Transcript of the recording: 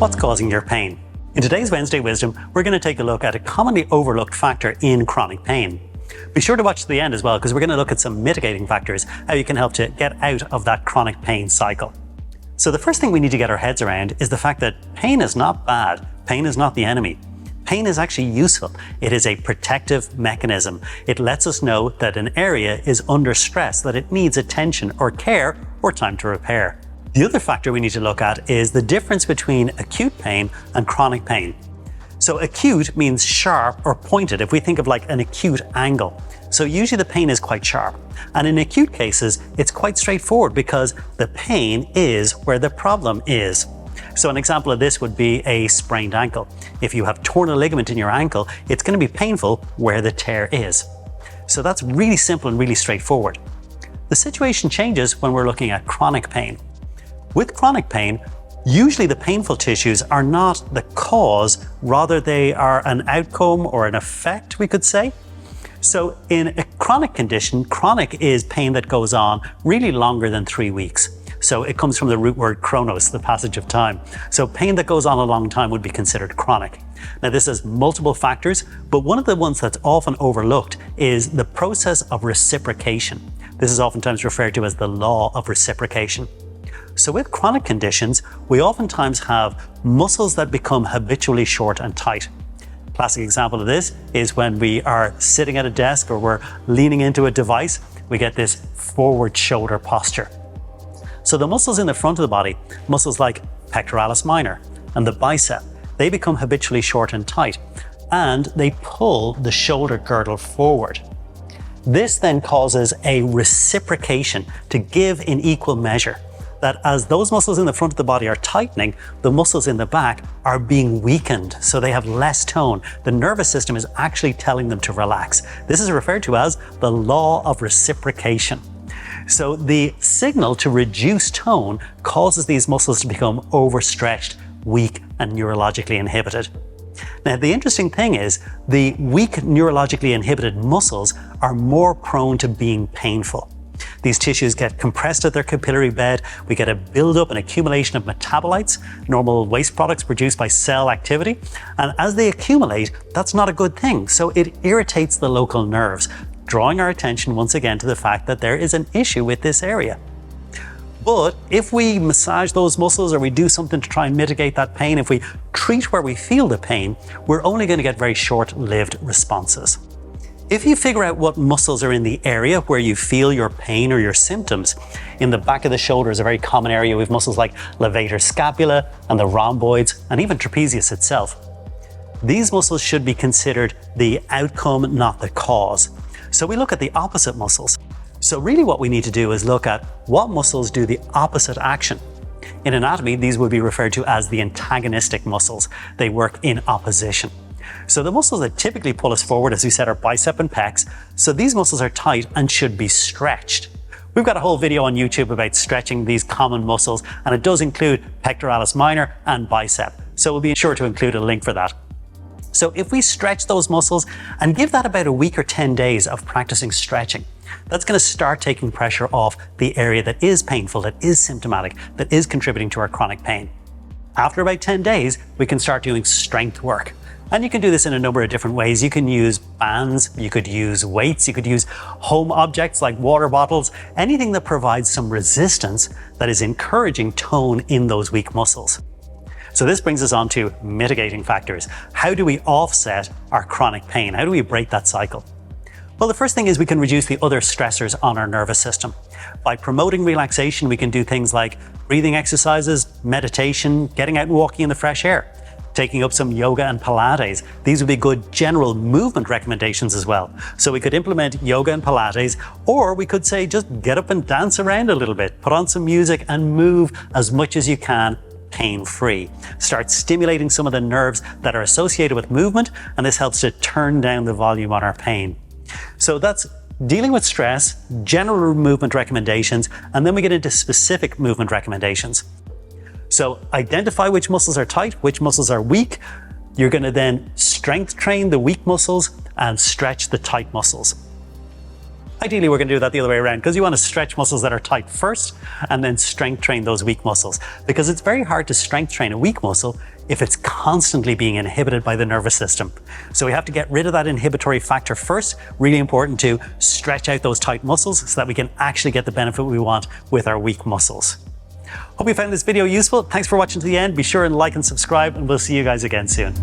what's causing your pain? In today's Wednesday Wisdom, we're going to take a look at a commonly overlooked factor in chronic pain. Be sure to watch to the end as well, because we're going to look at some mitigating factors, how you can help to get out of that chronic pain cycle. So the first thing we need to get our heads around is the fact that pain is not bad. Pain is not the enemy. Pain is actually useful. It is a protective mechanism. It lets us know that an area is under stress, that it needs attention or care or time to repair. The other factor we need to look at is the difference between acute pain and chronic pain. So acute means sharp or pointed, if we think of like an acute angle. So usually the pain is quite sharp. And in acute cases, it's quite straightforward because the pain is where the problem is. So an example of this would be a sprained ankle. If you have torn a ligament in your ankle, it's going to be painful where the tear is. So that's really simple and really straightforward. The situation changes when we're looking at chronic pain. With chronic pain, usually the painful tissues are not the cause, rather they are an outcome or an effect, we could say. So in a chronic condition, chronic is pain that goes on really longer than 3 weeks. So it comes from the root word chronos, the passage of time. So pain that goes on a long time would be considered chronic. Now this has multiple factors, but one of the ones that's often overlooked is the process of reciprocation. This is oftentimes referred to as the law of reciprocation. So with chronic conditions, we oftentimes have muscles that become habitually short and tight. Classic example of this is when we are sitting at a desk or we're leaning into a device, we get this forward shoulder posture. So the muscles in the front of the body, muscles like pectoralis minor and the bicep, they become habitually short and tight, and they pull the shoulder girdle forward. This then causes a reciprocation to give in equal measure. That as those muscles in the front of the body are tightening, the muscles in the back are being weakened, so they have less tone. The nervous system is actually telling them to relax. This is referred to as the law of reciprocation. So the signal to reduce tone causes these muscles to become overstretched, weak, and neurologically inhibited. Now, the interesting thing is the weak, neurologically inhibited muscles are more prone to being painful. These tissues get compressed at their capillary bed. We get a buildup and accumulation of metabolites, normal waste products produced by cell activity. And as they accumulate, that's not a good thing. So it irritates the local nerves, drawing our attention once again to the fact that there is an issue with this area. But if we massage those muscles or we do something to try and mitigate that pain, if we treat where we feel the pain, we're only going to get very short-lived responses. If you figure out what muscles are in the area where you feel your pain or your symptoms, in the back of the shoulder is a very common area with muscles like levator scapula and the rhomboids and even trapezius itself. These muscles should be considered the outcome, not the cause. So we look at the opposite muscles. So really what we need to do is look at what muscles do the opposite action. In anatomy, these would be referred to as the antagonistic muscles. They work in opposition. So the muscles that typically pull us forward, as we said, are bicep and pecs. So these muscles are tight and should be stretched. We've got a whole video on YouTube about stretching these common muscles, and it does include pectoralis minor and bicep. So we'll be sure to include a link for that. So if we stretch those muscles and give that about a week or 10 days of practicing stretching, that's going to start taking pressure off the area that is painful, that is symptomatic, that is contributing to our chronic pain. After about 10 days, we can start doing strength work. And you can do this in a number of different ways. You can use bands, you could use weights, you could use home objects like water bottles, anything that provides some resistance that is encouraging tone in those weak muscles. So this brings us on to mitigating factors. How do we offset our chronic pain? How do we break that cycle? Well, the first thing is we can reduce the other stressors on our nervous system. By promoting relaxation, we can do things like breathing exercises, meditation, getting out and walking in the fresh air, taking up some yoga and Pilates. These would be good general movement recommendations as well. So we could implement yoga and Pilates, or we could say just get up and dance around a little bit, put on some music and move as much as you can pain-free. Start stimulating some of the nerves that are associated with movement, and this helps to turn down the volume on our pain. So that's dealing with stress, general movement recommendations, and then we get into specific movement recommendations. So identify which muscles are tight, which muscles are weak. You're going to then strength train the weak muscles and stretch the tight muscles. Ideally, we're going to do that the other way around because you want to stretch muscles that are tight first and then strength train those weak muscles, because it's very hard to strength train a weak muscle if it's constantly being inhibited by the nervous system. So we have to get rid of that inhibitory factor first. Really important to stretch out those tight muscles so that we can actually get the benefit we want with our weak muscles. Hope you found this video useful. Thanks for watching to the end. Be sure and like and subscribe, and we'll see you guys again soon.